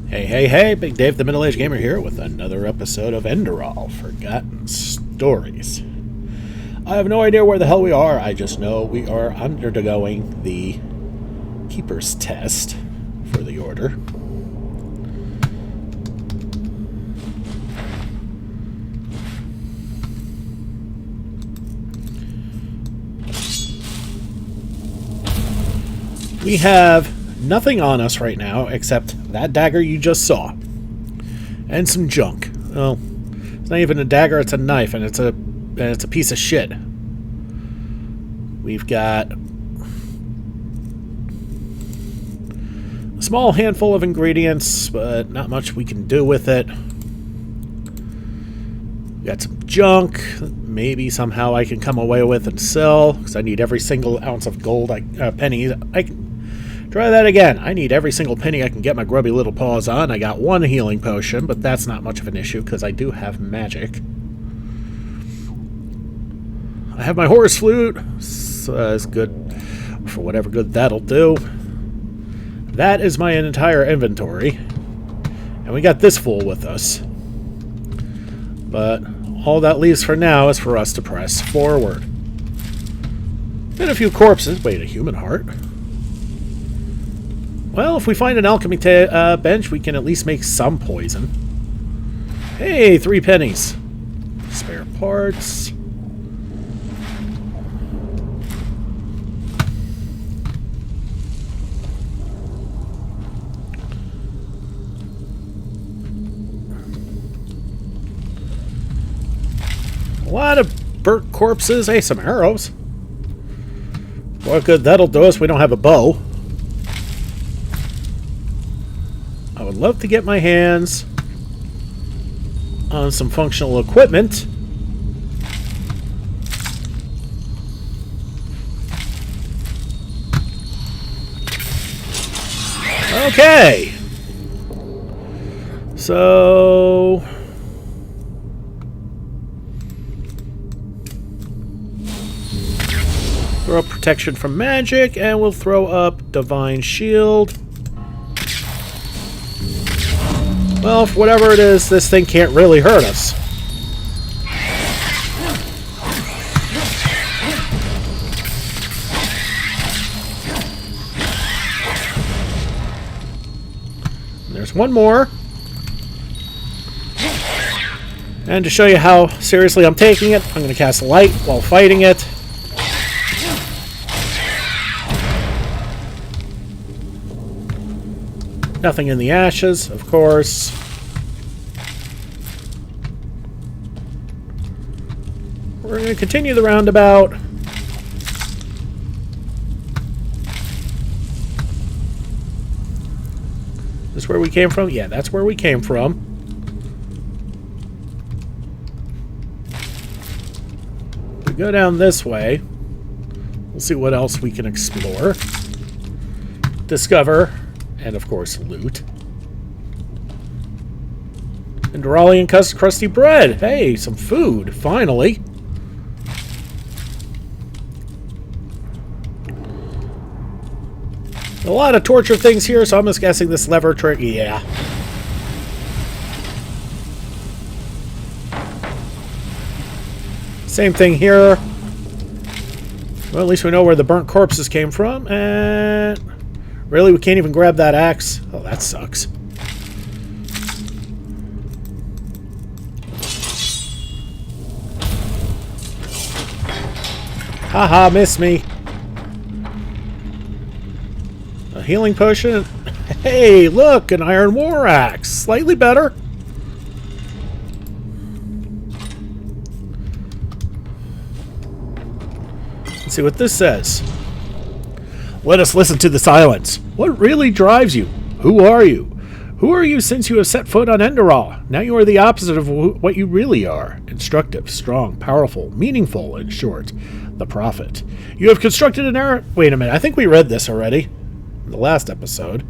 Hey, hey, hey, Big Dave the Middle-Aged Gamer here with another episode of Enderal, Forgotten Stories. I have no idea where the hell we are, I just know we are undergoing the Keeper's Test for the Order. We have nothing on us right now except that dagger you just saw. And some junk. Well, it's not even a dagger, it's a knife, and it's a piece of shit. We've got a small handful of ingredients, but not much we can do with it. We got some junk. Maybe somehow I can come away with and sell, because I need every single ounce of gold pennies. I can try that again. I need every single penny I can get my grubby little paws on. I got one healing potion, but that's not much of an issue because I do have magic. I have my horse flute, so it's good for whatever good that'll do. That is my entire inventory, and we got this full with us. But all that leaves for now is for us to press forward. And a few corpses. Wait, a human heart? Well, if we find an alchemy bench, we can at least make some poison. Hey, 3 pennies. Spare parts. A lot of burnt corpses. Hey, some arrows. What good that'll do us. We don't have a bow. I would love to get my hands on some functional equipment. Okay. So throw up protection from magic, and we'll throw up divine shield. Well, for whatever it is, this thing can't really hurt us. And there's one more. And to show you how seriously I'm taking it, I'm going to cast light while fighting it. Nothing in the ashes, of course. We're going to continue the roundabout. Is this where we came from? Yeah, that's where we came from. We go down this way. We'll see what else we can explore. Discover. And, of course, loot. Enderalian crusty bread. Hey, some food, finally. A lot of torture things here, so I'm just guessing this lever trick. Yeah. Same thing here. Well, at least we know where the burnt corpses came from. And really, we can't even grab that axe? Oh, that sucks. Haha, miss me. A healing potion. Hey, look, an iron war axe. Slightly better. Let's see what this says. Let us listen to the silence. What really drives you? Who are you? Who are you since you have set foot on Enderal? Now you are the opposite of what you really are. Instructive, strong, powerful, meaningful, in short. The prophet. You have constructed an era... Wait a minute, I think we read this already. In the last episode.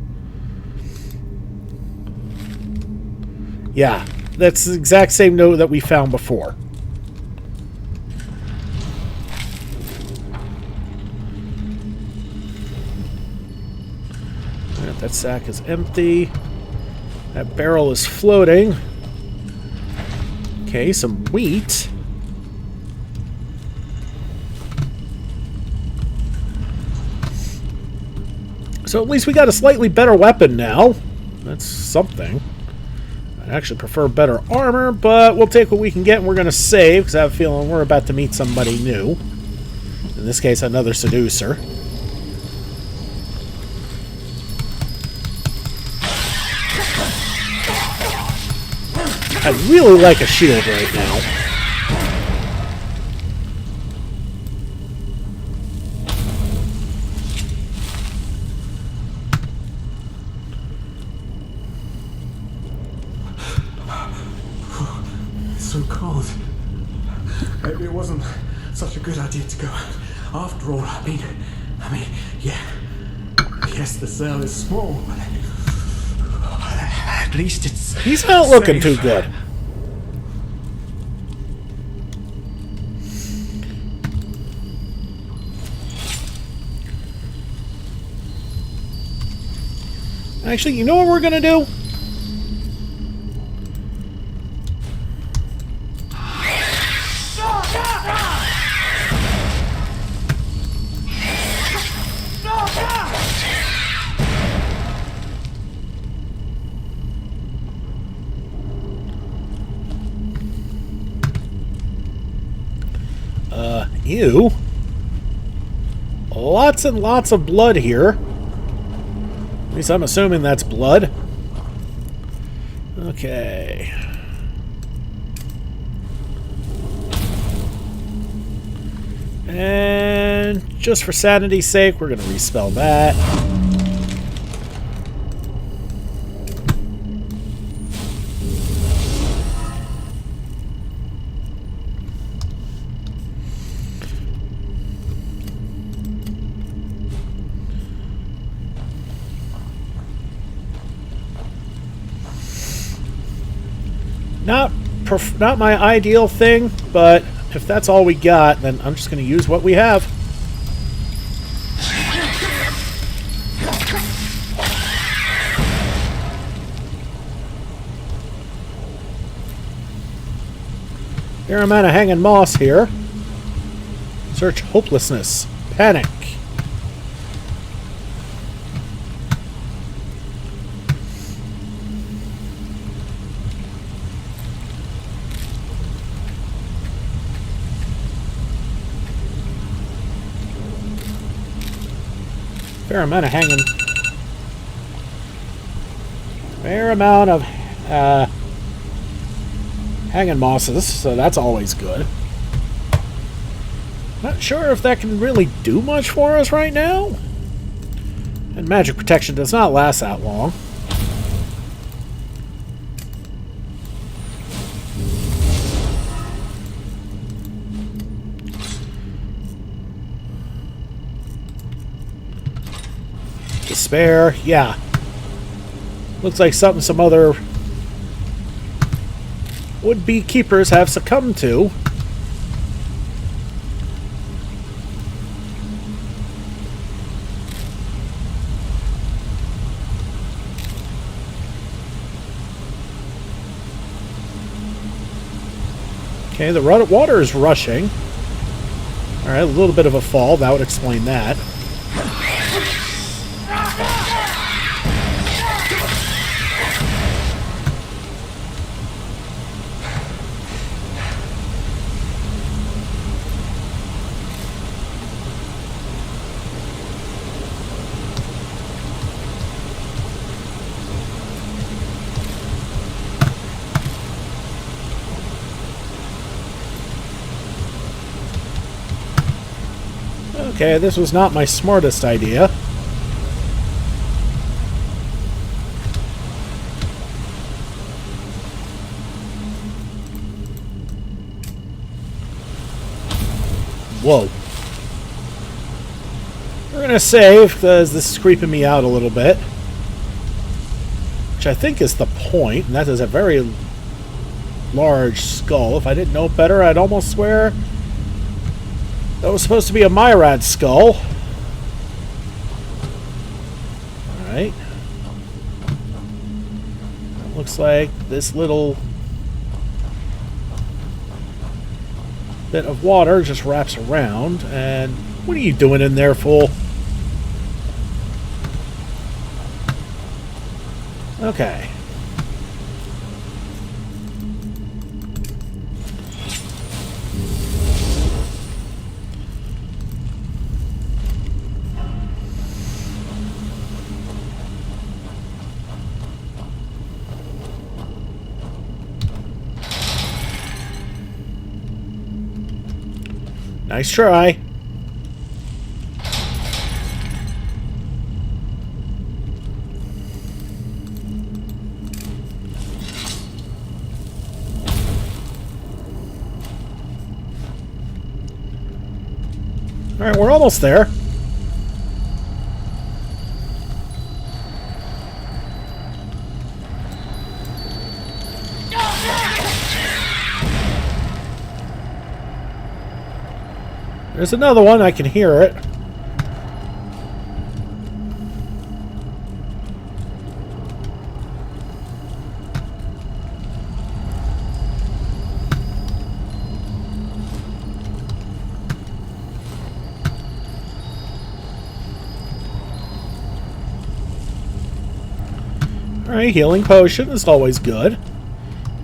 Yeah, that's the exact same note that we found before. That sack is empty. That barrel is floating. Okay, some wheat. So at least we got a slightly better weapon now. That's something. I actually prefer better armor, but we'll take what we can get and we're going to save, because I have a feeling we're about to meet somebody new. In this case, another seducer. I'd really like a shield right now. So cold. Maybe it wasn't such a good idea to go out. After all, I mean, yeah. Yes, the cell is small, but at least it's He's not looking too good. Actually, you know what we're gonna do? Ew. Lots and lots of blood here. At least I'm assuming that's blood. Okay. And just for sanity's sake, we're going to respell that. Not my ideal thing, but if that's all we got, then I'm just going to use what we have. Fair amount of hanging moss here. Search hopelessness. Panic. Fair amount of hanging. Fair amount of hanging mosses, so that's always good. Not sure if that can really do much for us right now. And magic protection does not last that long. Despair, yeah. Looks like something some other would-be keepers have succumbed to. Okay, the water is rushing. Alright, a little bit of a fall. That would explain that. Okay, this was not my smartest idea. Whoa. We're gonna save, because this is creeping me out a little bit. Which I think is the point, and that is a very large skull. If I didn't know better, I'd almost swear that was supposed to be a Myrad skull. Alright. Looks like this little bit of water just wraps around. And what are you doing in there, fool? Okay. Nice try. Alright, we're almost there. There's another one, I can hear it. Alright, healing potion is always good.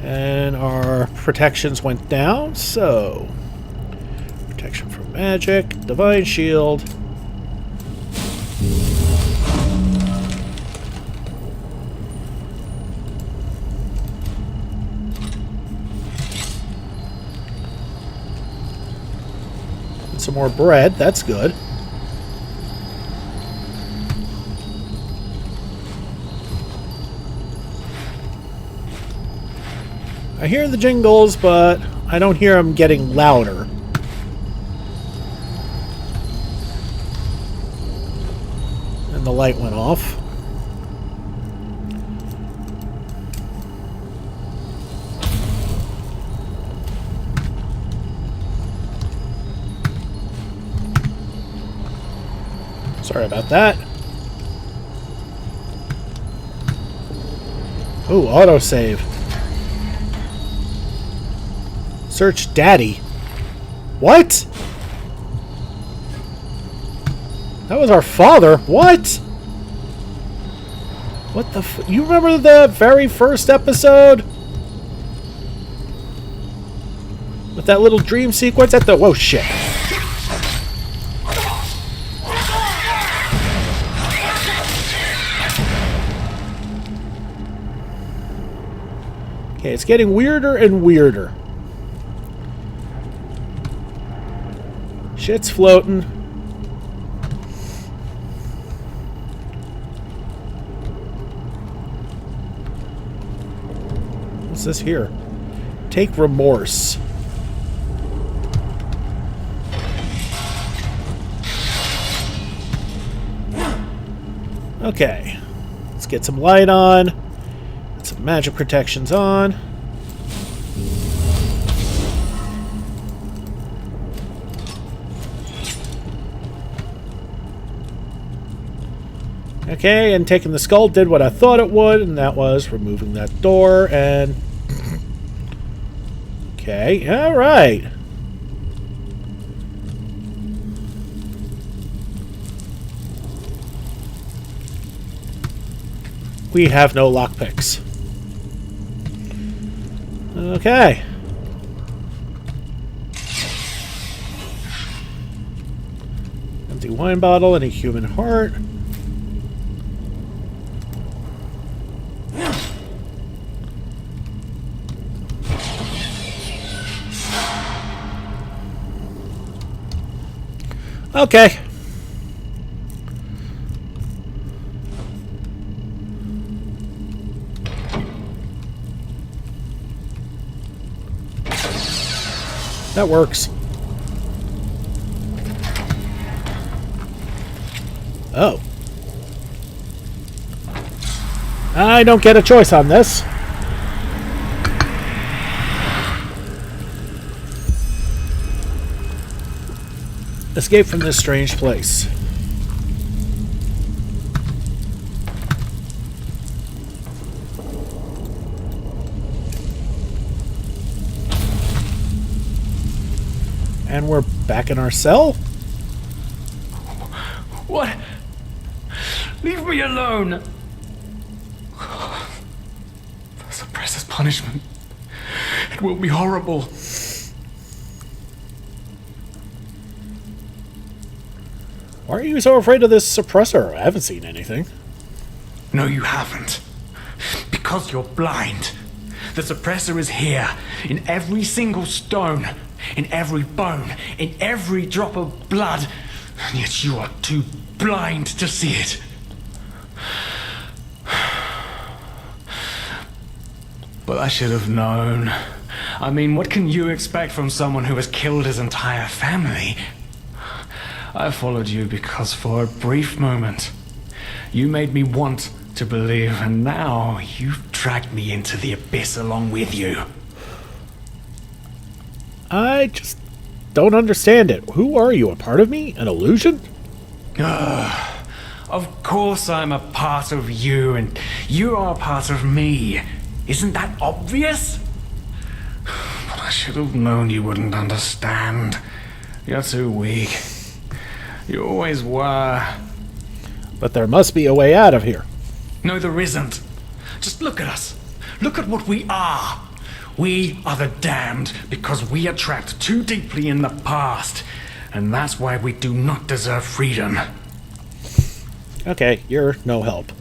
And our protections went down, so... protection from magic, divine shield. And some more bread, that's good. I hear the jingles, but I don't hear them getting louder. And the light went off. Sorry about that. Ooh, autosave. Search Daddy. What? That was our father. What? What the f... You remember the very first episode? With that little dream sequence at the... Whoa, shit. Okay, it's getting weirder and weirder. Shit's floating. What's this here? Take remorse. Okay. Let's get some light on. Get some magic protections on. Okay, and taking the skull did what I thought it would, and that was removing that door, and... Okay, alright. We have no lockpicks. Okay. Empty wine bottle and a human heart. Okay. That works. Oh. I don't get a choice on this. Escape from this strange place. And we're back in our cell? What? Leave me alone! The suppressor's punishment. It will be horrible. Why are you so afraid of this suppressor? I haven't seen anything. No, you haven't. Because you're blind. The suppressor is here, in every single stone, in every bone, in every drop of blood, and yet you are too blind to see it. But I should have known. I mean, what can you expect from someone who has killed his entire family? I followed you because for a brief moment, you made me want to believe, and now you've dragged me into the abyss along with you. I just don't understand it. Who are you? A part of me? An illusion? Of course I'm a part of you, and you are a part of me. Isn't that obvious? But I should have known you wouldn't understand. You're too weak. You always were. But there must be a way out of here. No, there isn't. Just look at us. Look at what we are. We are the damned because we are trapped too deeply in the past. And that's why we do not deserve freedom. Okay, you're no help.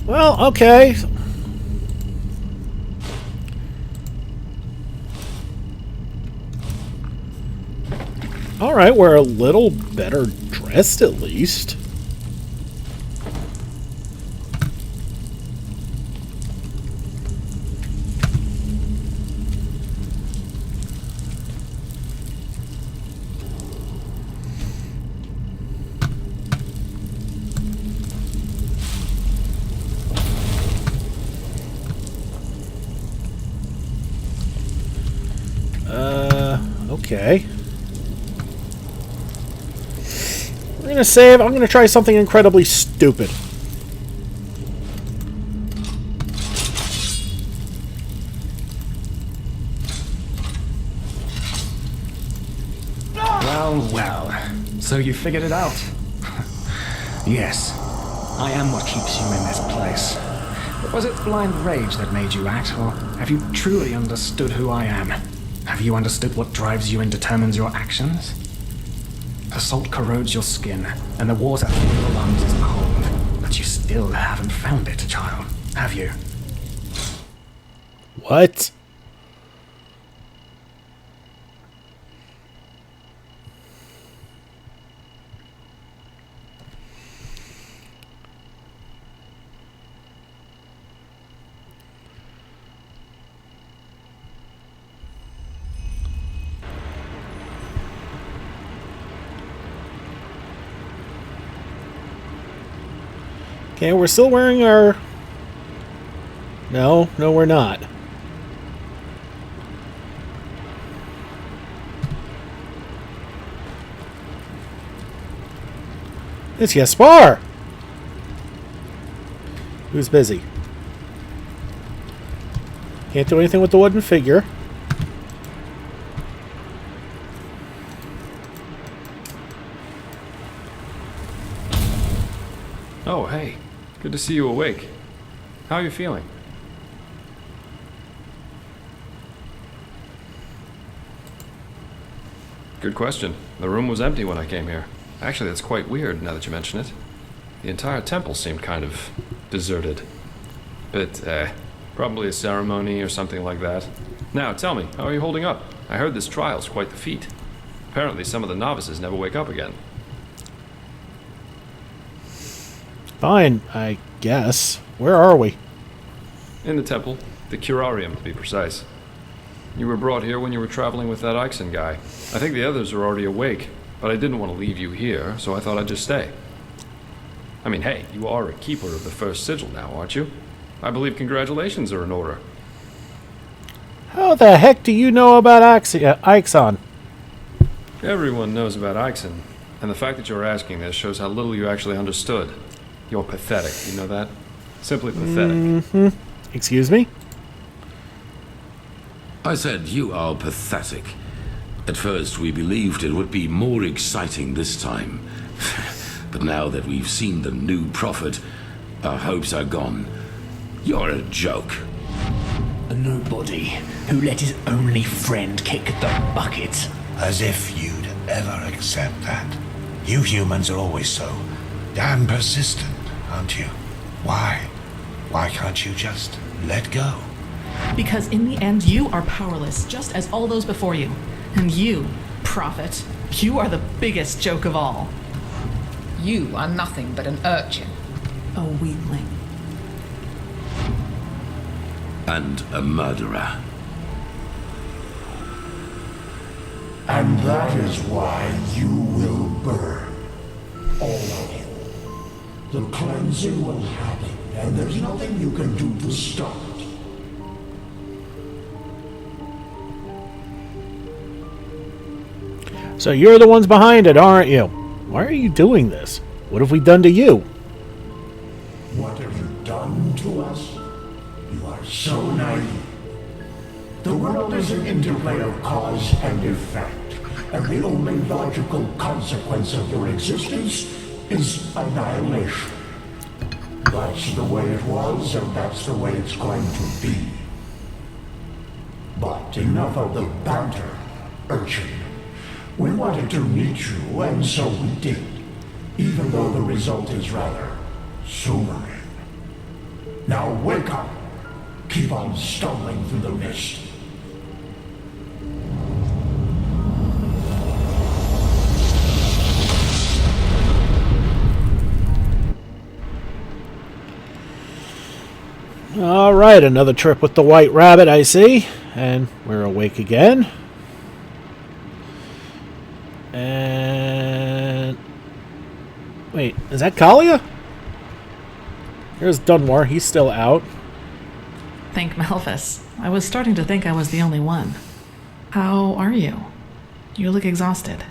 Well, okay. Alright, we're a little better dressed at least. Okay. We're gonna save. I'm gonna try something incredibly stupid. Well, well. So you figured it out? Yes. I am what keeps you in this place. But was it blind rage that made you act, or have you truly understood who I am? Have you understood what drives you and determines your actions? The salt corrodes your skin, and the water in your lungs is cold. But you still haven't found it, child, have you? What? Okay, we're still wearing our... No, we're not. It's Yaspar! Who's busy? Can't do anything with the wooden figure. Oh, hey. Good to see you awake. How are you feeling? Good question. The room was empty when I came here. Actually, that's quite weird now that you mention it. The entire temple seemed kind of deserted. Probably a ceremony or something like that. Now, tell me, how are you holding up? I heard this trial's quite the feat. Apparently, some of the novices never wake up again. Fine, I guess. Where are we? In the temple. The curarium, to be precise. You were brought here when you were traveling with that Ixon guy. I think the others are already awake, but I didn't want to leave you here, so I thought I'd just stay. I mean, hey, you are a keeper of the first sigil now, aren't you? I believe congratulations are in order. How the heck do you know about Ixon? Everyone knows about Ixon, and the fact that you're asking this shows how little you actually understood. You're pathetic, you know that? Simply pathetic. Excuse me? I said you are pathetic. At first we believed it would be more exciting this time. But now that we've seen the new prophet, our hopes are gone. You're a joke. A nobody who let his only friend kick the bucket. As if you'd ever accept that. You humans are always so damn persistent, aren't you? Why? Why can't you just let go? Because in the end, you are powerless, just as all those before you. And you, prophet, you are the biggest joke of all. You are nothing but an urchin. A weakling. And a murderer. And that is why you will burn. All of you. The cleansing will happen, and there's nothing you can do to stop it. So you're the ones behind it, aren't you? Why are you doing this? What have we done to you? What have you done to us? You are so naive. The world is an interplay of cause and effect, and the only logical consequence of your existence is annihilation. That's the way it was, and that's the way it's going to be. But enough of the banter, urchin. We wanted to meet you, and so we did, even though the result is rather sobering. Now wake up. Keep on stumbling through the mist. Alright, another trip with the White Rabbit, I see. And we're awake again. And... wait, is that Kalia? Here's Dunmore, he's still out. Thank Malphus. I was starting to think I was the only one. How are you? You look exhausted.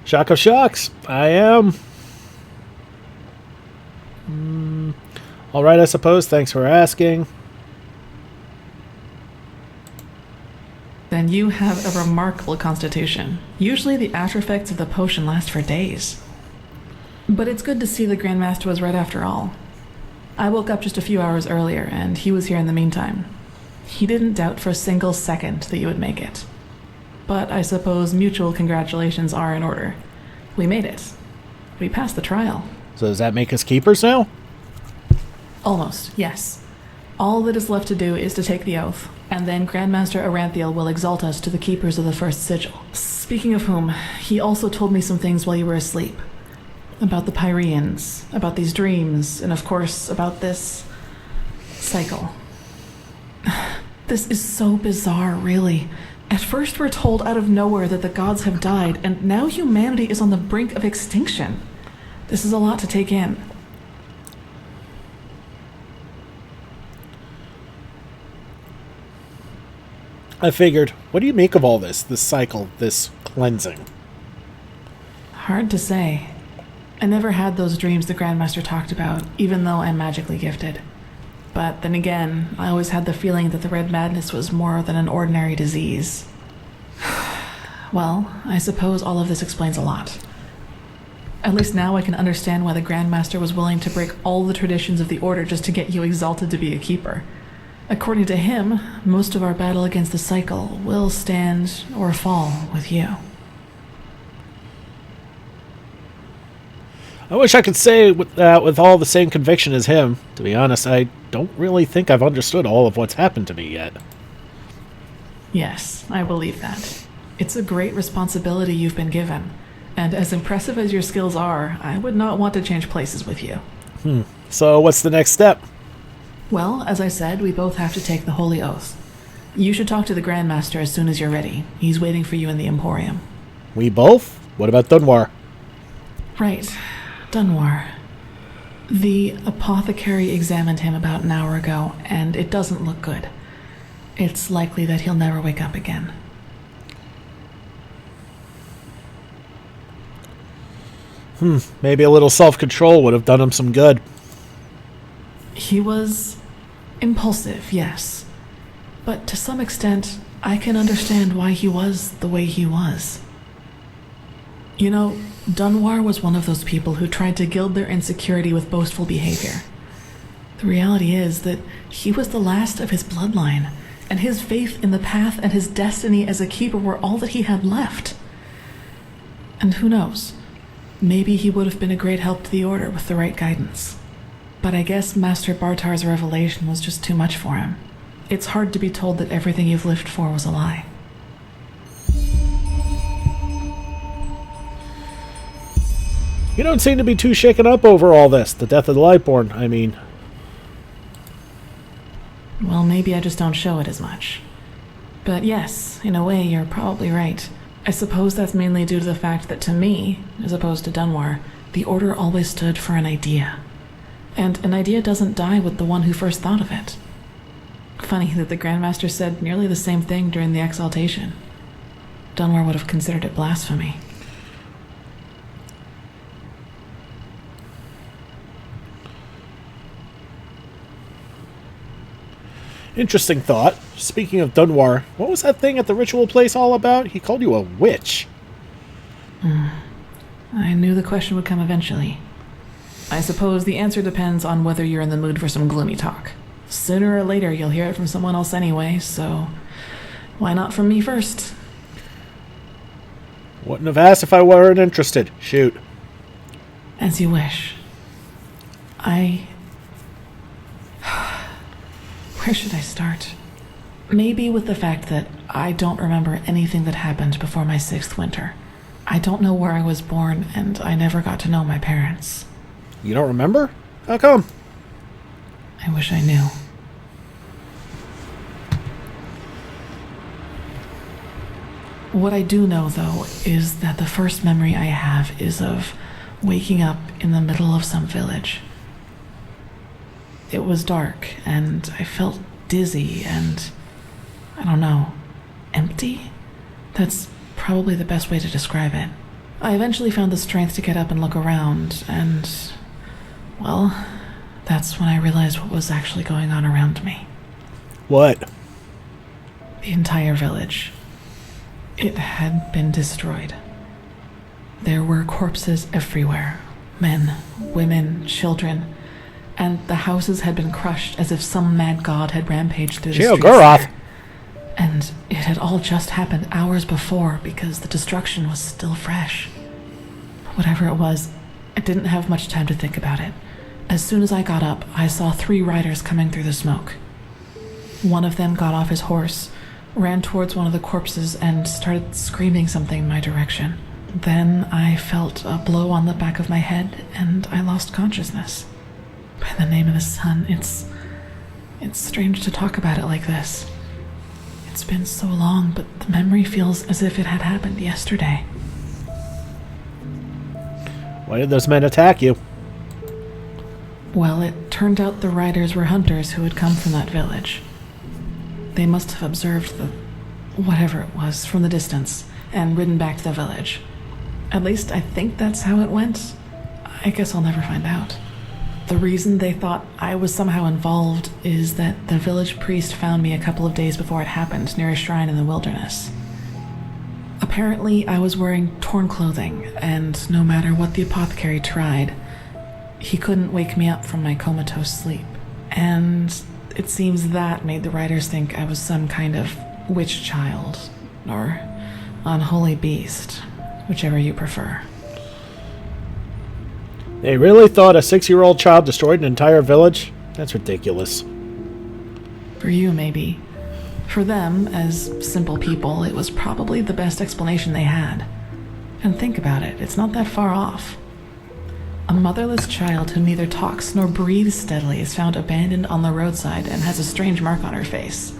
Shock of shocks, I am. Alright, I suppose, thanks for asking. Then you have a remarkable constitution. Usually the after effects of the potion last for days. But it's good to see the Grandmaster was right after all. I woke up just a few hours earlier, and he was here in the meantime. He didn't doubt for a single second that you would make it. But I suppose mutual congratulations are in order. We made it. We passed the trial. So does that make us keepers now? Almost, yes. All that is left to do is to take the oath, and then Grandmaster Aranthiel will exalt us to the keepers of the first sigil. Speaking of whom, he also told me some things while you were asleep. About the Pyreans, about these dreams, and of course, about this cycle. This is so bizarre, really. At first we're told out of nowhere that the gods have died, and now humanity is on the brink of extinction. This is a lot to take in. I figured, what do you make of all this cycle, this cleansing? Hard to say. I never had those dreams the Grandmaster talked about, even though I'm magically gifted. But then again, I always had the feeling that the Red Madness was more than an ordinary disease. Well, I suppose all of this explains a lot. At least now I can understand why the Grandmaster was willing to break all the traditions of the Order just to get you exalted to be a keeper. According to him, most of our battle against the cycle will stand or fall with you. I wish I could say with all the same conviction as him. To be honest, I don't really think I've understood all of what's happened to me yet. Yes, I believe that. It's a great responsibility you've been given, and as impressive as your skills are, I would not want to change places with you. So what's the next step? Well, as I said, we both have to take the Holy Oath. You should talk to the Grandmaster as soon as you're ready. He's waiting for you in the Emporium. We both? What about Dunmore? Right. Dunmore. The apothecary examined him about an hour ago, and it doesn't look good. It's likely that he'll never wake up again. Maybe a little self-control would have done him some good. He was impulsive, yes. But to some extent, I can understand why he was the way he was. You know, Dunwar was one of those people who tried to gild their insecurity with boastful behavior. The reality is that he was the last of his bloodline, and his faith in the path and his destiny as a keeper were all that he had left. And who knows, maybe he would have been a great help to the Order with the right guidance. But I guess Master Bartar's revelation was just too much for him. It's hard to be told that everything you've lived for was a lie. You don't seem to be too shaken up over all this. The death of the Lightborn, I mean. Well, maybe I just don't show it as much. But yes, in a way, you're probably right. I suppose that's mainly due to the fact that to me, as opposed to Dunwar, the Order always stood for an idea. And an idea doesn't die with the one who first thought of it. Funny that the Grandmaster said nearly the same thing during the exaltation. Dunwar would have considered it blasphemy. Interesting thought. Speaking of Dunwar, what was that thing at the ritual place all about? He called you a witch. I knew the question would come eventually. I suppose the answer depends on whether you're in the mood for some gloomy talk. Sooner or later, you'll hear it from someone else anyway, so why not from me first? Wouldn't have asked if I weren't interested. Shoot. As you wish. Where should I start? Maybe with the fact that I don't remember anything that happened before my 6th winter. I don't know where I was born, and I never got to know my parents. You don't remember? How come? I wish I knew. What I do know, though, is that the first memory I have is of waking up in the middle of some village. It was dark, and I felt dizzy and, I don't know, empty? That's probably the best way to describe it. I eventually found the strength to get up and look around, and, well, that's when I realized what was actually going on around me. What? The entire village. It had been destroyed. There were corpses everywhere. Men, women, children. And the houses had been crushed as if some mad god had rampaged through the streets there. And it had all just happened hours before because the destruction was still fresh. Whatever it was, I didn't have much time to think about it. As soon as I got up, I saw 3 riders coming through the smoke. One of them got off his horse, ran towards one of the corpses, and started screaming something in my direction. Then I felt a blow on the back of my head, and I lost consciousness. By the name of the sun, it's strange to talk about it like this. It's been so long, but the memory feels as if it had happened yesterday. Why did those men attack you? Well, it turned out the riders were hunters who had come from that village. They must have observed the whatever it was from the distance and ridden back to the village. At least I think that's how it went. I guess I'll never find out. The reason they thought I was somehow involved is that the village priest found me a couple of days before it happened near a shrine in the wilderness. Apparently, I was wearing torn clothing, and no matter what the apothecary tried, he couldn't wake me up from my comatose sleep. And it seems that made the riders think I was some kind of witch child, or unholy beast, whichever you prefer. They really thought a 6-year-old child destroyed an entire village? That's ridiculous. For you, maybe. For them, as simple people, it was probably the best explanation they had. And think about it, it's not that far off. A motherless child who neither talks nor breathes steadily is found abandoned on the roadside and has a strange mark on her face.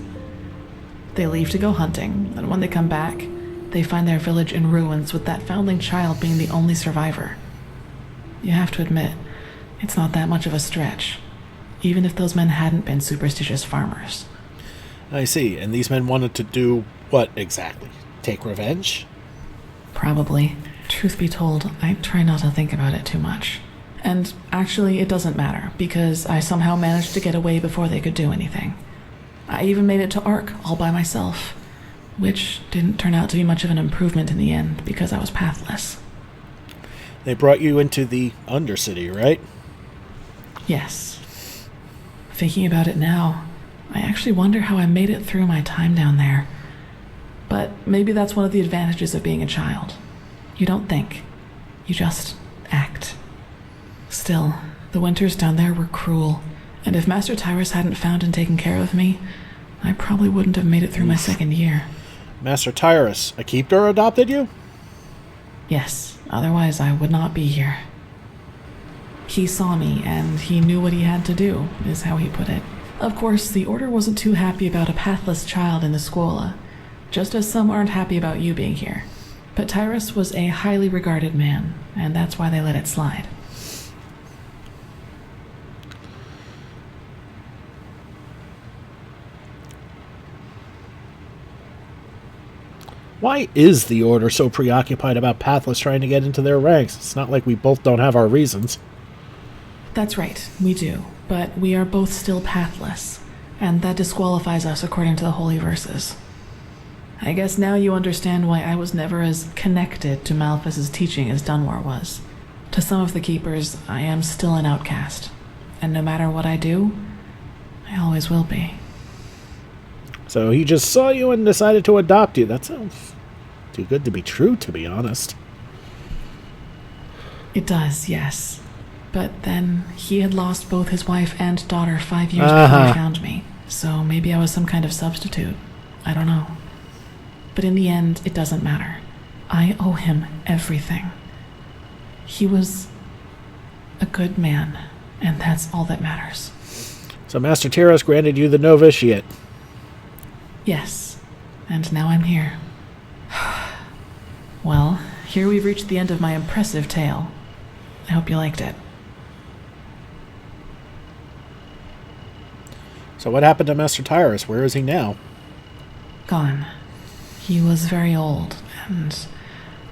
They leave to go hunting, and when they come back, they find their village in ruins with that foundling child being the only survivor. You have to admit, it's not that much of a stretch, even if those men hadn't been superstitious farmers. I see, and these men wanted to do what exactly? Take revenge? Probably. Truth be told, I try not to think about it too much. And actually, it doesn't matter, because I somehow managed to get away before they could do anything. I even made it to Ark all by myself, which didn't turn out to be much of an improvement in the end, because I was pathless. They brought you into the Undercity, right? Yes. Thinking about it now, I actually wonder how I made it through my time down there. But maybe that's one of the advantages of being a child. You don't think. You just act. Still, the winters down there were cruel, and if Master Tyrus hadn't found and taken care of me, I probably wouldn't have made it through my second year. Master Tyrus, a keeper adopted you? Yes, otherwise I would not be here. He saw me, and he knew what he had to do, is how he put it. Of course, the Order wasn't too happy about a pathless child in the Scuola, just as some aren't happy about you being here. But Tyrus was a highly regarded man, and that's why they let it slide. Why is the Order so preoccupied about Pathless trying to get into their ranks? It's not like we both don't have our reasons. That's right, we do. But we are both still pathless, and that disqualifies us according to the Holy Verses. I guess now you understand why I was never as connected to Malphas's teaching as Dunwar was. To some of the Keepers, I am still an outcast, and no matter what I do, I always will be. So he just saw you and decided to adopt you. That sounds too good to be true, to be honest. It does, yes. But then he had lost both his wife and daughter 5 years before he found me, so maybe I was some kind of substitute. I don't know. But in the end, it doesn't matter. I owe him everything. He was a good man, and that's all that matters. So Master Tyrus granted you the novitiate. Yes, and now I'm here. Well, here we've reached the end of my impressive tale. I hope you liked it. So what happened to Master Tyrus? Where is he now? Gone. He was very old, and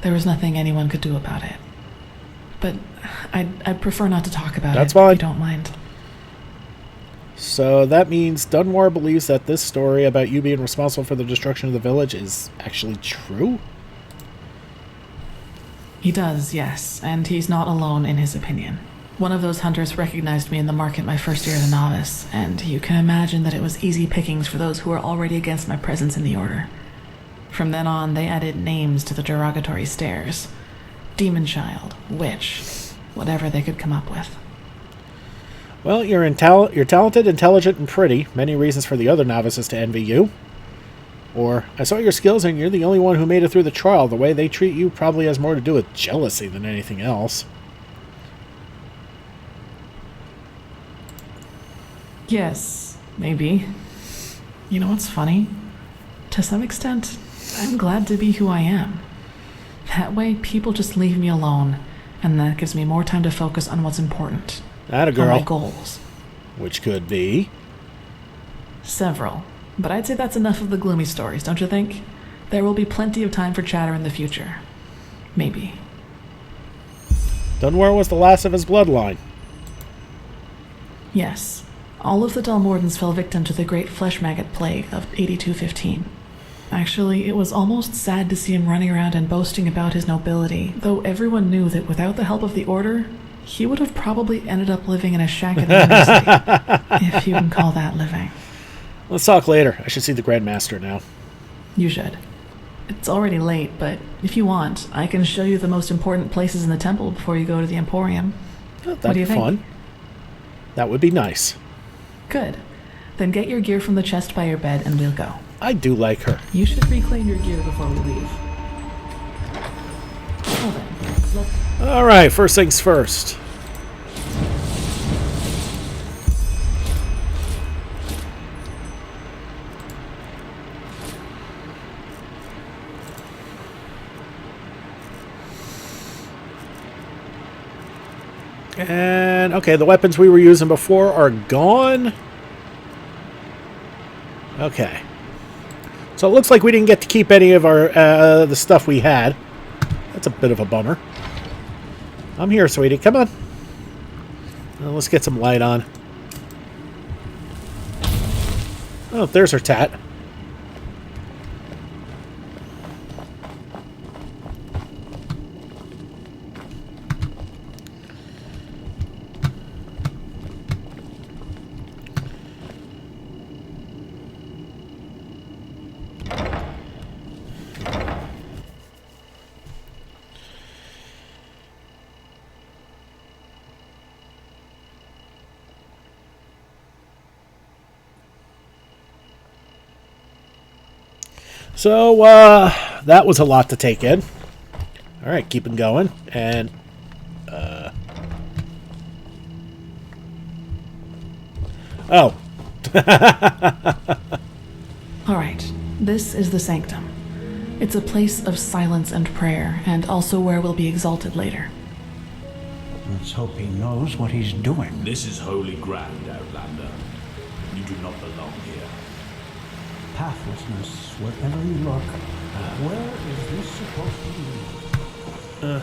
there was nothing anyone could do about it. But I'd prefer not to talk about That's it, fine. if you don't mind. So that means Dunwar believes that this story about you being responsible for the destruction of the village is actually true? He does, yes, and he's not alone in his opinion. One of those hunters recognized me in the market my first year as a novice, and you can imagine that it was easy pickings for those who were already against my presence in the Order. From then on, they added names to the derogatory stares. Demon Child, Witch, whatever they could come up with. Well, you're talented, intelligent, and pretty. Many reasons for the other novices to envy you. Or, I saw your skills and you're the only one who made it through the trial. The way they treat you probably has more to do with jealousy than anything else. Yes, maybe. You know what's funny? To some extent, I'm glad to be who I am. That way, people just leave me alone, and that gives me more time to focus on what's important. Atta girl. On my goals. Which could be? Several. But I'd say that's enough of the gloomy stories, don't you think? There will be plenty of time for chatter in the future. Maybe. Dunwar was the last of his bloodline. Yes. All of the Dalmordans fell victim to the Great Flesh Maggot Plague of 8215. Actually, it was almost sad to see him running around and boasting about his nobility, though everyone knew that without the help of the Order, he would have probably ended up living in a shack in the Undercity, if you can call that living. Let's talk later. I should see the Grandmaster now. You should. It's already late, but if you want, I can show you the most important places in the temple before you go to the Emporium. That'd What do you be think? fun. That would be nice. Good. Then get your gear from the chest by your bed and we'll go. I do like her. You should reclaim your gear before we leave. Well then, let's... Alright, first things first. And, okay, the weapons we were using before are gone. Okay. So it looks like we didn't get to keep any of our the stuff we had. That's a bit of a bummer. I'm here, sweetie. Come on. Well, let's get some light on. Oh, there's her tat. So, that was a lot to take in. Alright, keeping going. And, oh. Alright, this is the sanctum. It's a place of silence and prayer, and also where we'll be exalted later. Let's hope he knows what he's doing. This is holy ground, Outlander. You do not belong here. Pathlessness, wherever you look. Where is this supposed to lead?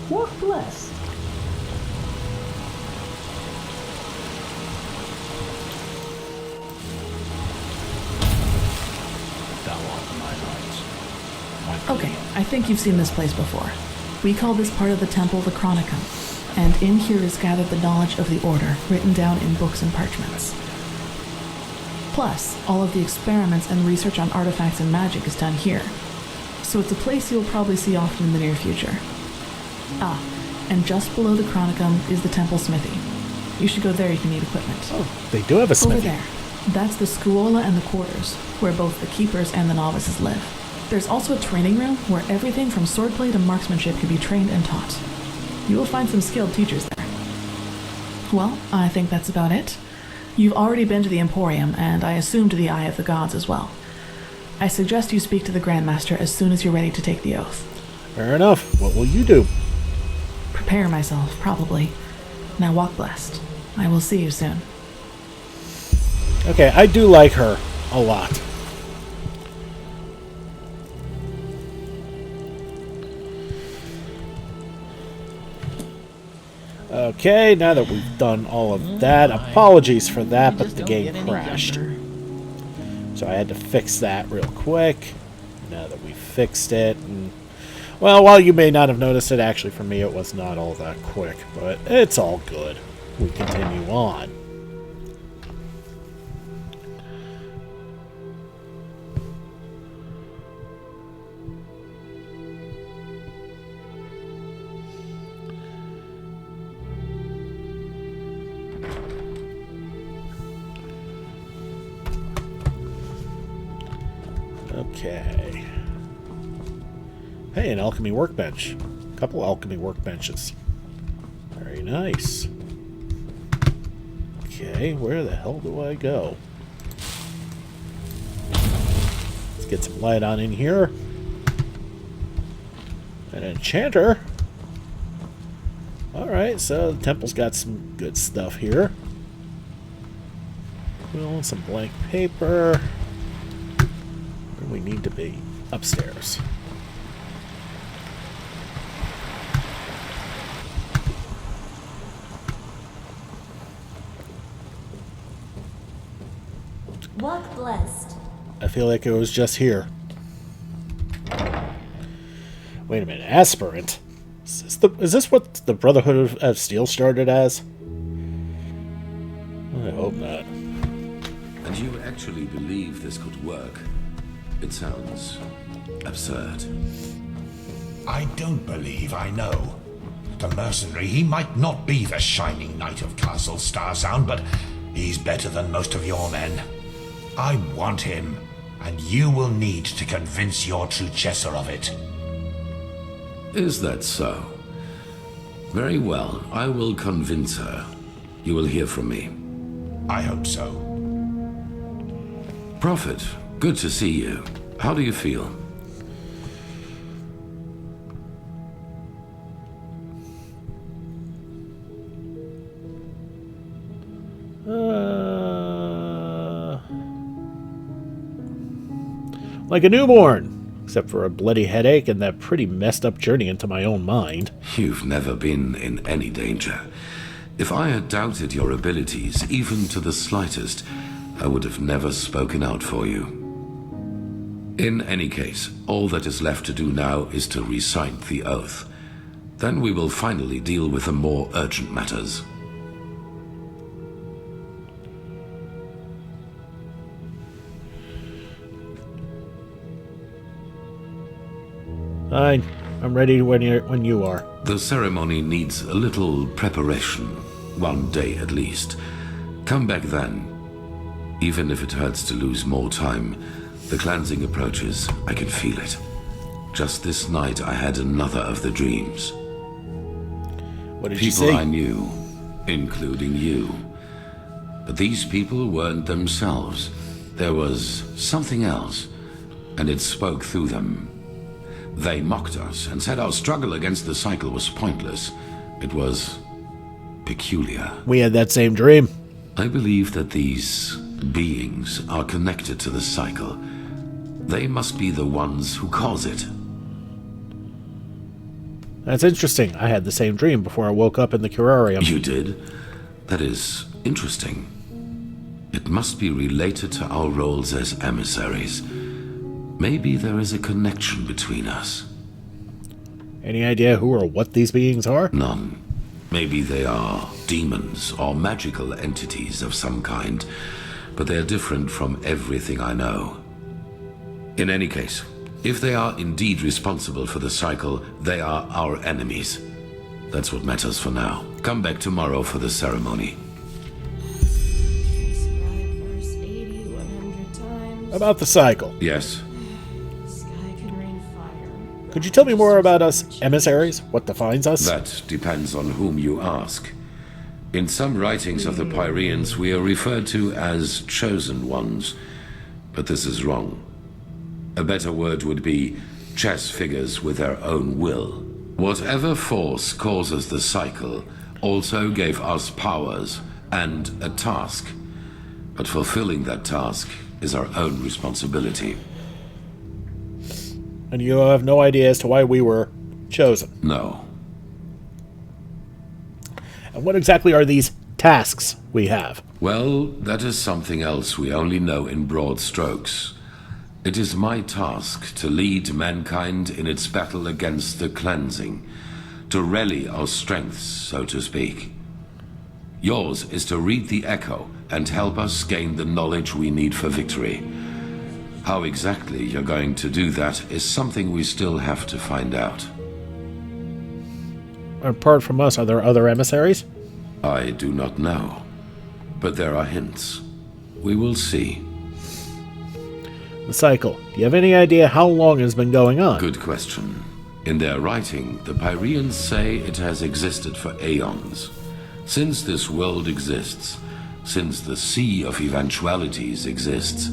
Walk blessed. Okay, I think you've seen this place before. We call this part of the temple the Chronicum, and in here is gathered the knowledge of the Order, written down in books and parchments. Plus, all of the experiments and research on artifacts and magic is done here. So it's a place you'll probably see often in the near future. Ah, and just below the Chronicum is the temple smithy. You should go there if you need equipment. Oh, they do have a smithy. Over there. That's the Scuola and the quarters, where both the keepers and the novices live. There's also a training room where everything from swordplay to marksmanship can be trained and taught. You will find some skilled teachers there. Well, I think that's about it. You've already been to the Emporium, and I assume to the Eye of the Gods as well. I suggest you speak to the Grandmaster as soon as you're ready to take the oath. Fair enough. What will you do? Prepare myself, probably. Now walk blessed. I will see you soon. Okay, I do like her a lot. Okay, now that we've done all of that, apologies for that, but the game crashed. So I had to fix that real quick. Now that we fixed it, and well, while you may not have noticed it, actually for me it was not all that quick, but it's all good. We continue on. Okay. Hey, an alchemy workbench. A couple alchemy workbenches. Very nice. Okay, where the hell do I go? Let's get some light on in here. An enchanter. Alright, so the temple's got some good stuff here. Well, some blank paper. Where do we need to be? Upstairs. Walk blessed. I feel like it was just here. Wait a minute, aspirant? Is this what the Brotherhood of Steel started as? I hope not. And you actually believe this could work? It sounds absurd. I don't believe I know. The mercenary, he might not be the shining knight of Castle Starsound, but he's better than most of your men. I want him, and you will need to convince your true Chesser of it. Is that so? Very well, I will convince her. You will hear from me. I hope so. Prophet, good to see you. How do you feel? Like a newborn, except for a bloody headache and that pretty messed up journey into my own mind. You've never been in any danger. If I had doubted your abilities, even to the slightest, I would have never spoken out for you. In any case, all that is left to do now is to recite the oath. Then we will finally deal with the more urgent matters. Fine. I'm ready when you are. The ceremony needs a little preparation. 1 day at least. Come back then. Even if it hurts to lose more time, the cleansing approaches. I can feel it. Just this night I had another of the dreams. What did you People see? I knew, including you. But these people weren't themselves. There was something else, and it spoke through them. They mocked us and said our struggle against the cycle was pointless. It was peculiar. We had that same dream. I believe that these beings are connected to the cycle. They must be the ones who cause it. That's interesting. I had the same dream before I woke up in the curarium. You did? That is interesting. It must be related to our roles as emissaries. Maybe there is a connection between us. Any idea who or what these beings are? None. Maybe they are demons or magical entities of some kind, but they are different from everything I know. In any case, if they are indeed responsible for the cycle, they are our enemies. That's what matters for now. Come back tomorrow for the ceremony. Scribe verse 80, 100 times. About the cycle. Yes. Sky can rain fire. Could you tell me more about us emissaries? What defines us? That depends on whom you ask. In some writings of the Pyreans, we are referred to as chosen ones, but this is wrong. A better word would be chess figures with their own will. Whatever force causes the cycle also gave us powers and a task, but fulfilling that task is our own responsibility. And you have no idea as to why we were chosen. No. And what exactly are these tasks we have? Well, that is something else we only know in broad strokes. It is my task to lead mankind in its battle against the cleansing, to rally our strengths, so to speak. Yours is to read the echo and help us gain the knowledge we need for victory. How exactly you're going to do that is something we still have to find out. Apart from us, are there other emissaries? I do not know, but there are hints. We will see. The cycle. Do you have any idea how long it's been going on? Good question. In their writing, the Pyreans say it has existed for aeons. Since this world exists, since the sea of eventualities exists,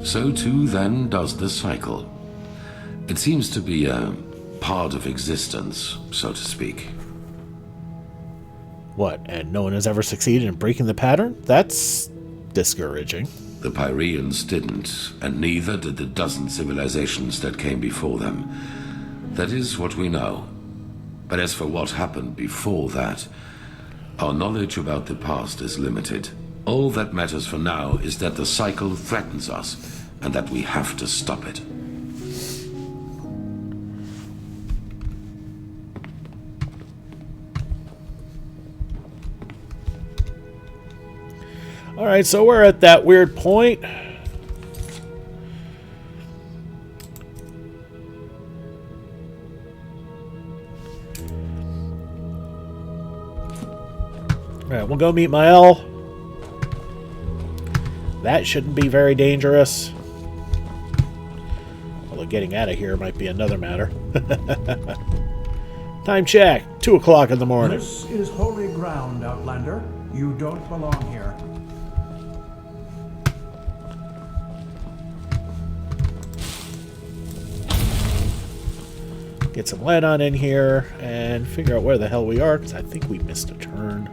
so too then does the cycle. It seems to be a part of existence, so to speak. What, and no one has ever succeeded in breaking the pattern? That's discouraging. The Pyreans didn't, and neither did the dozen civilizations that came before them. That is what we know. But as for what happened before that, our knowledge about the past is limited. All that matters for now is that the cycle threatens us, and that we have to stop it. Alright, so we're at that weird point. Alright, we'll go meet Mael. That shouldn't be very dangerous. Although getting out of here might be another matter. Time check, 2 o'clock in the morning. This is holy ground, Outlander. You don't belong here. Get some lead on in here and figure out where the hell we are, because I think we missed a turn.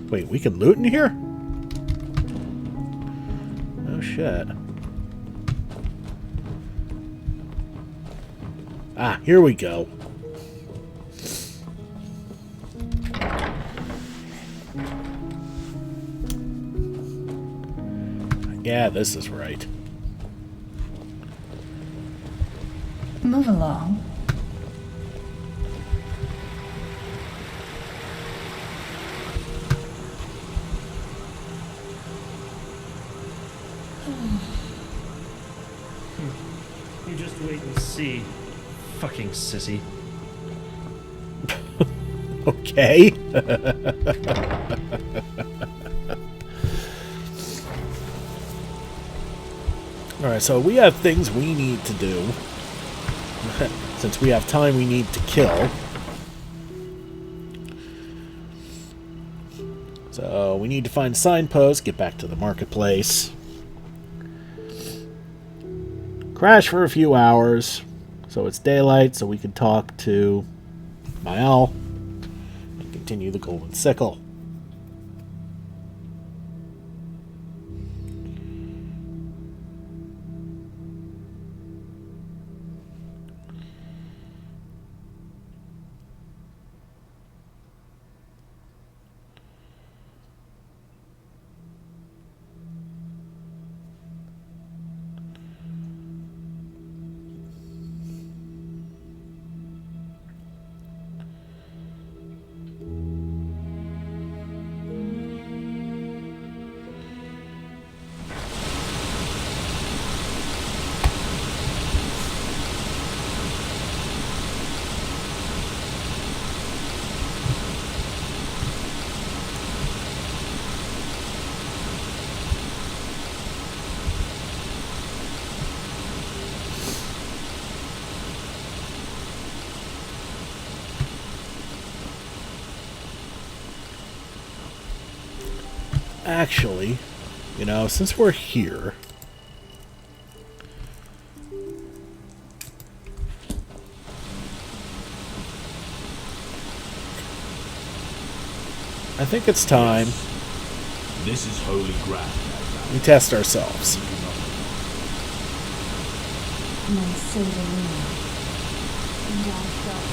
Wait, we can loot in here? Oh shit. Ah, here we go. Yeah, this is right. Move along. You just wait and see. Fucking sissy. Okay. Alright, so we have things we need to do. Since we have time we need to kill. So we need to find signposts, get back to the marketplace. Crash for a few hours. So it's daylight, so we can talk to Mael and continue the Golden Sickle. Actually, you know, since we're here, I think it's time This is holy ground. we test ourselves. My silver ring. And I shall.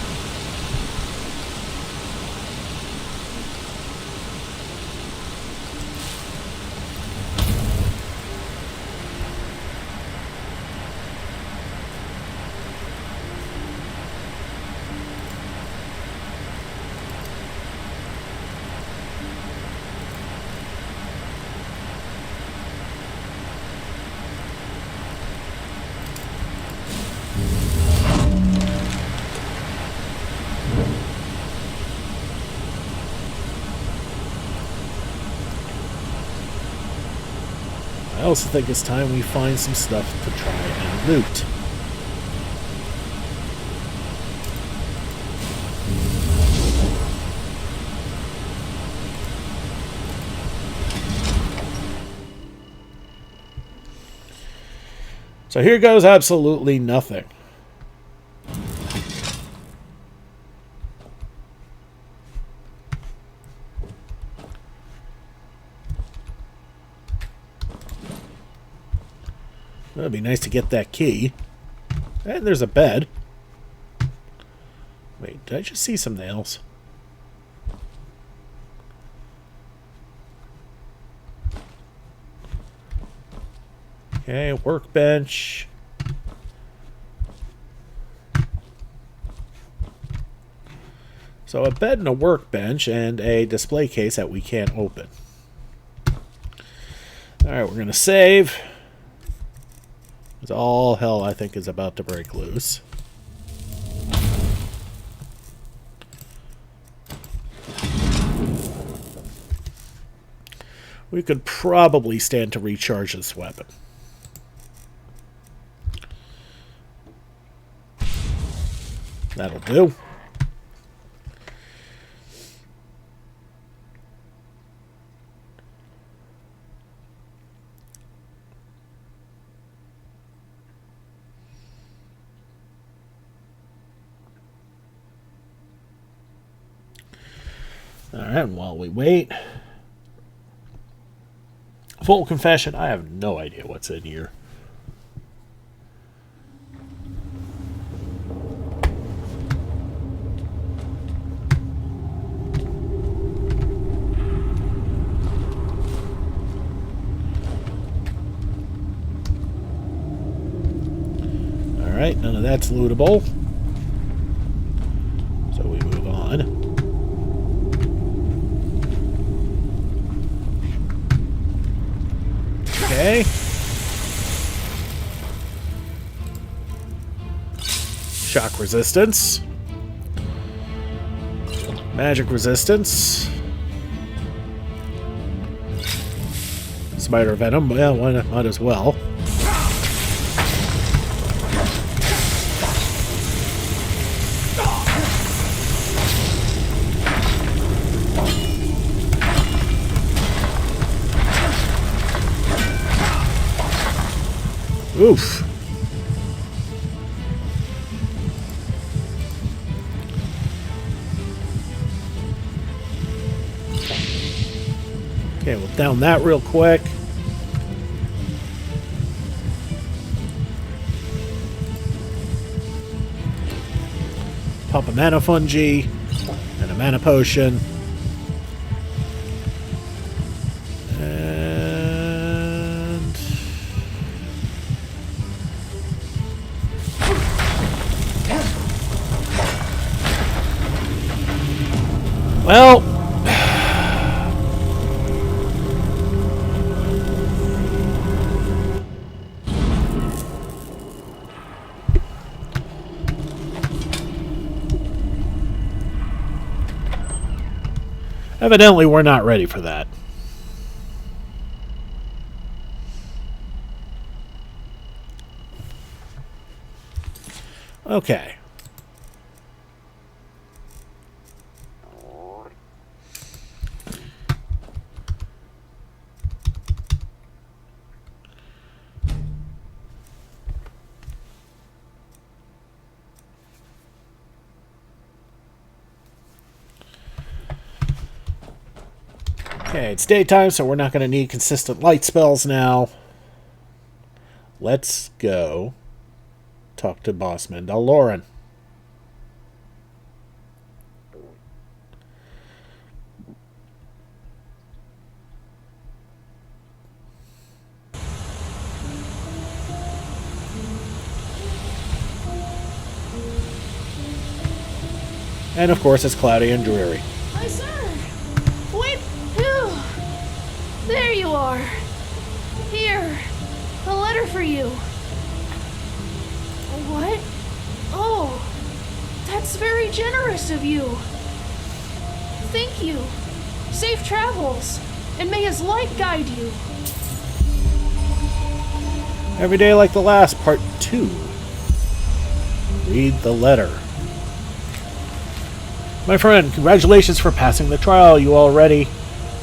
I also think it's time we find some stuff to try and loot. So here goes absolutely nothing. It'd be nice to get that key. And there's a bed. Wait, did I just see some nails? Okay, workbench. So a bed and a workbench and a display case that we can't open. Alright, we're going to save. Because all hell, I think, is about to break loose. We could probably stand to recharge this weapon. That'll do. Alright, and while we wait... Full confession, I have no idea what's in here. Alright, none of that's lootable. So we move on. Okay. Shock resistance. Magic resistance. Spider venom. Well, why not? Might as well. Oof. Okay, we'll down that real quick. Pop a mana fungi and a mana potion. Well, evidently we're not ready for that. Okay. Okay, it's daytime, so we're not going to need consistent light spells now. Let's go talk to Boss Mandaloran. And of course, it's cloudy and dreary. My son! Wait! Ew. There you are! Here! A letter for you! What? Oh! That's very generous of you! Thank you! Safe travels! And may his light guide you! Every day like the last, part 2. Read the letter. My friend, congratulations for passing the trial. You already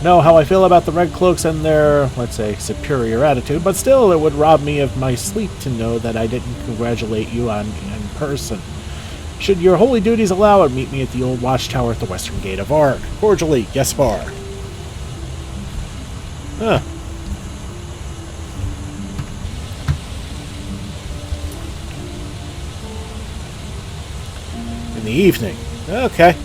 know how I feel about the Red Cloaks and their, let's say, superior attitude, but still, it would rob me of my sleep to know that I didn't congratulate you in person. Should your holy duties allow it, meet me at the old watchtower at the western gate of Ark. Cordially, Gaspar. Huh. In the evening. Okay.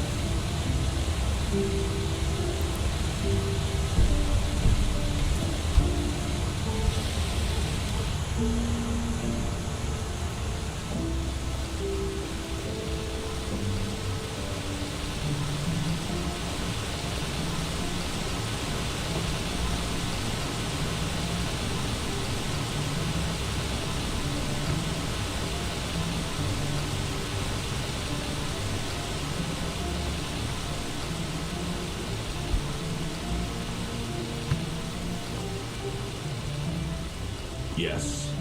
Yes.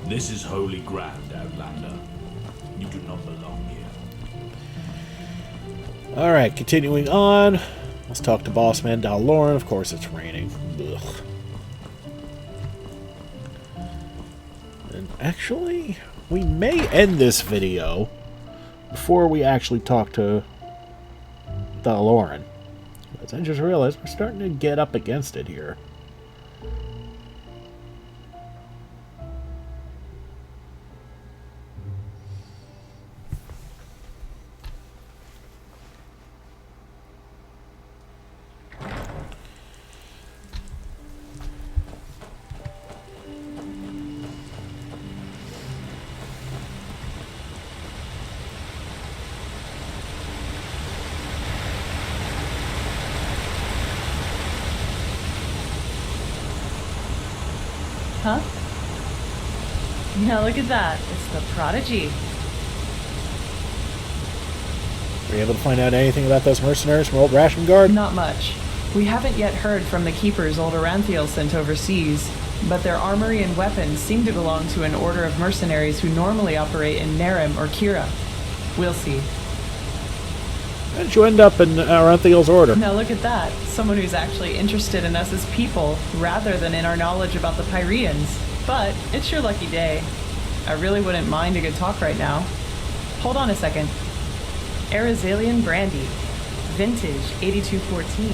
This is holy ground, Outlander. You do not belong here. Alright, continuing on. Let's talk to Boss Man Lauren. Of course, it's raining. Ugh. And actually, we may end this video before we actually talk to Lauren. Because I just realized we're starting to get up against it here. Huh? Now look at that. It's the Prodigy. Were you able to find out anything about those mercenaries from Old Ration Guard? Not much. We haven't yet heard from the keepers old Aranthiel sent overseas, but their armory and weapons seem to belong to an order of mercenaries who normally operate in Nerem or Kira. We'll see. How did you end up in Aranthiel's order? Now look at that. Someone who's actually interested in us as people, rather than in our knowledge about the Pyreans. But it's your lucky day. I really wouldn't mind a good talk right now. Hold on a second. Arizalian Brandy. Vintage 8214.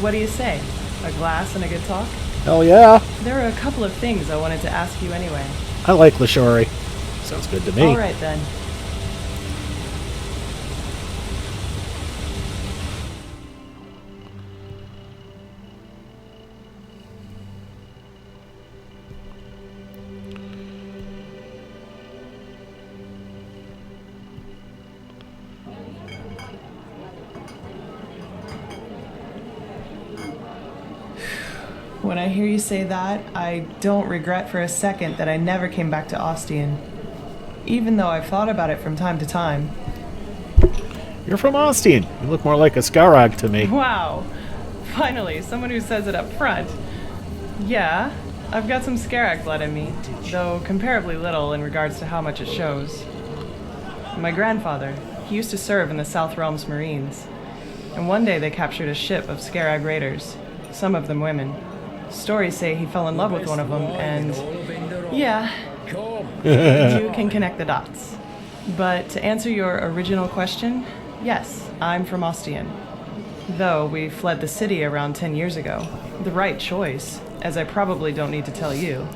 What do you say? A glass and a good talk? Hell yeah. There are a couple of things I wanted to ask you anyway. I like Lashori. Sounds good to me. All right then. When I hear you say that, I don't regret for a second that I never came back to Ostian. Even though I've thought about it from time to time. You're from Ostian. You look more like a Skarag to me. Wow. Finally, someone who says it up front. Yeah, I've got some Skarag blood in me, though comparably little in regards to how much it shows. My grandfather, he used to serve in the South Realms Marines. And one day they captured a ship of Skarag raiders, some of them women. Stories say he fell in love with one of them, and yeah, you can connect the dots. But to answer your original question, yes, I'm from Ostian. Though we fled the city around 10 years ago. The right choice, as I probably don't need to tell you.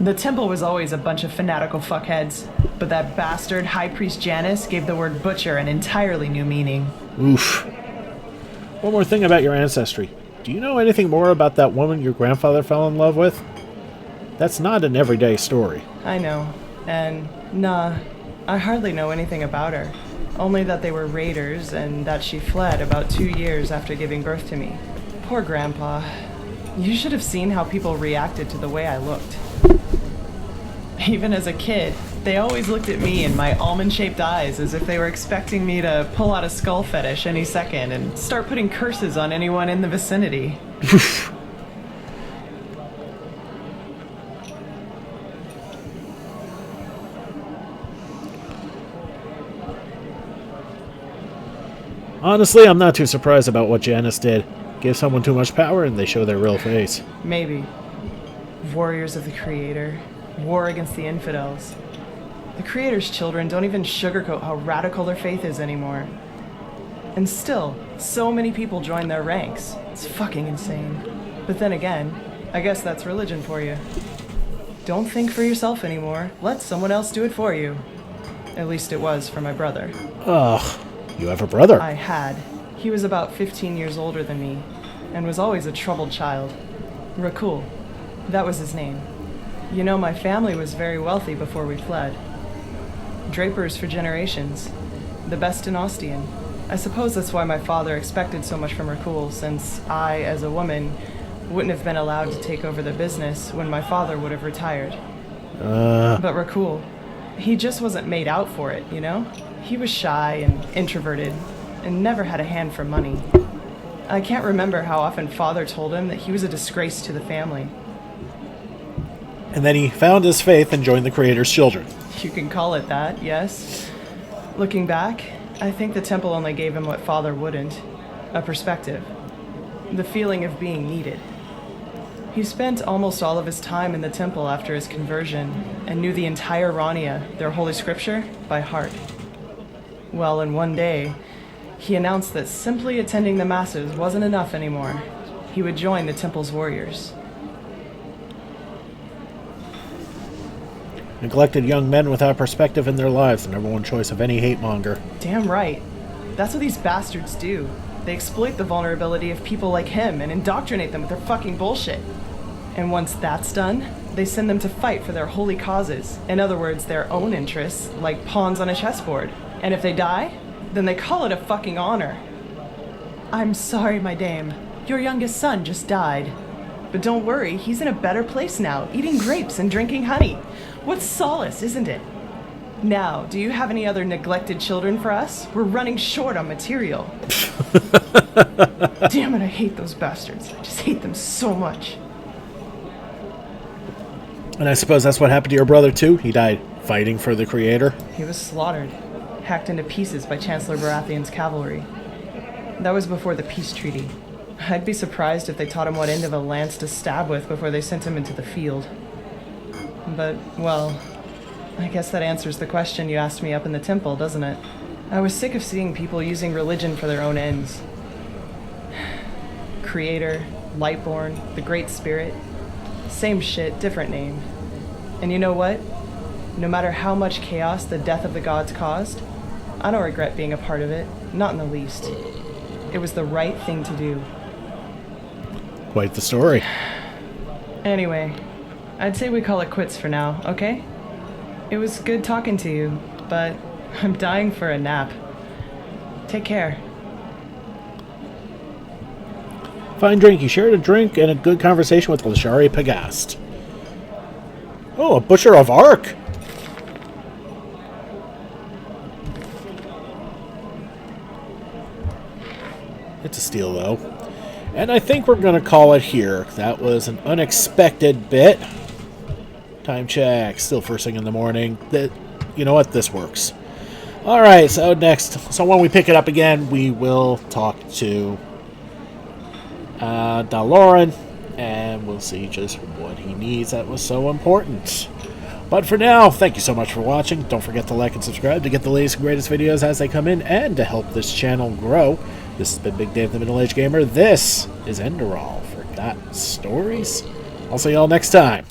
The temple was always a bunch of fanatical fuckheads, but that bastard High Priest Janus gave the word butcher an entirely new meaning. Oof. One more thing about your ancestry. Do you know anything more about that woman your grandfather fell in love with? That's not an everyday story. I know. And, nah, I hardly know anything about her. Only that they were raiders and that she fled about 2 years after giving birth to me. Poor Grandpa. You should have seen how people reacted to the way I looked. Even as a kid, they always looked at me and my almond-shaped eyes as if they were expecting me to pull out a skull fetish any second and start putting curses on anyone in the vicinity. Honestly, I'm not too surprised about what Janus did. Give someone too much power and they show their real face. Maybe. Warriors of the Creator. War against the infidels. The Creator's children don't even sugarcoat how radical their faith is anymore. And still, so many people join their ranks. It's fucking insane. But then again, I guess that's religion for you. Don't think for yourself anymore. Let someone else do it for you. At least it was for my brother. Ugh, you have a brother. I had. He was about 15 years older than me, and was always a troubled child. Rakul. That was his name. You know, my family was very wealthy before we fled. Drapers for generations. The best in Ostian. I suppose that's why my father expected so much from Rakul, since I, as a woman, wouldn't have been allowed to take over the business when my father would have retired. But Rakul, he just wasn't made out for it, you know? He was shy and introverted, and never had a hand for money. I can't remember how often father told him that he was a disgrace to the family. And then he found his faith and joined the Creator's Children. You can call it that, yes. Looking back, I think the temple only gave him what father wouldn't. A perspective. The feeling of being needed. He spent almost all of his time in the temple after his conversion, and knew the entire Rania, their holy scripture, by heart. Well, in one day, he announced that simply attending the masses wasn't enough anymore. He would join the temple's warriors. Neglected young men without perspective in their lives, the number one choice of any hate monger. Damn right. That's what these bastards do. They exploit the vulnerability of people like him and indoctrinate them with their fucking bullshit. And once that's done, they send them to fight for their holy causes. In other words, their own interests, like pawns on a chessboard. And if they die, then they call it a fucking honor. I'm sorry, my dame. Your youngest son just died. But don't worry, he's in a better place now, eating grapes and drinking honey. What solace, isn't it? Now, do you have any other neglected children for us? We're running short on material. Damn it, I hate those bastards. I just hate them so much. And I suppose that's what happened to your brother, too? He died fighting for the Creator? He was slaughtered, hacked into pieces by Chancellor Baratheon's cavalry. That was before the peace treaty. I'd be surprised if they taught him what end of a lance to stab with before they sent him into the field. But, well, I guess that answers the question you asked me up in the temple, doesn't it? I was sick of seeing people using religion for their own ends. Creator, Lightborn, the Great Spirit. Same shit, different name. And you know what? No matter how much chaos the death of the gods caused, I don't regret being a part of it, not in the least. It was the right thing to do. Quite the story. Anyway, I'd say we call it quits for now, okay? It was good talking to you, but I'm dying for a nap. Take care. Fine drink. You shared a drink and a good conversation with Lashari Pagast. Oh, a Butcher of Ark. It's a steal, though. And I think we're going to call it here. That was an unexpected bit. Time check. Still first thing in the morning. You know what? This works. Alright, so next. So when we pick it up again, we will talk to Daloran, and we'll see just what he needs that was so important. But for now, thank you so much for watching. Don't forget to like and subscribe to get the latest and greatest videos as they come in, and to help this channel grow. This has been Big Dave the Middle Age Gamer. This is Enderal. Forgotten Stories. I'll see y'all next time.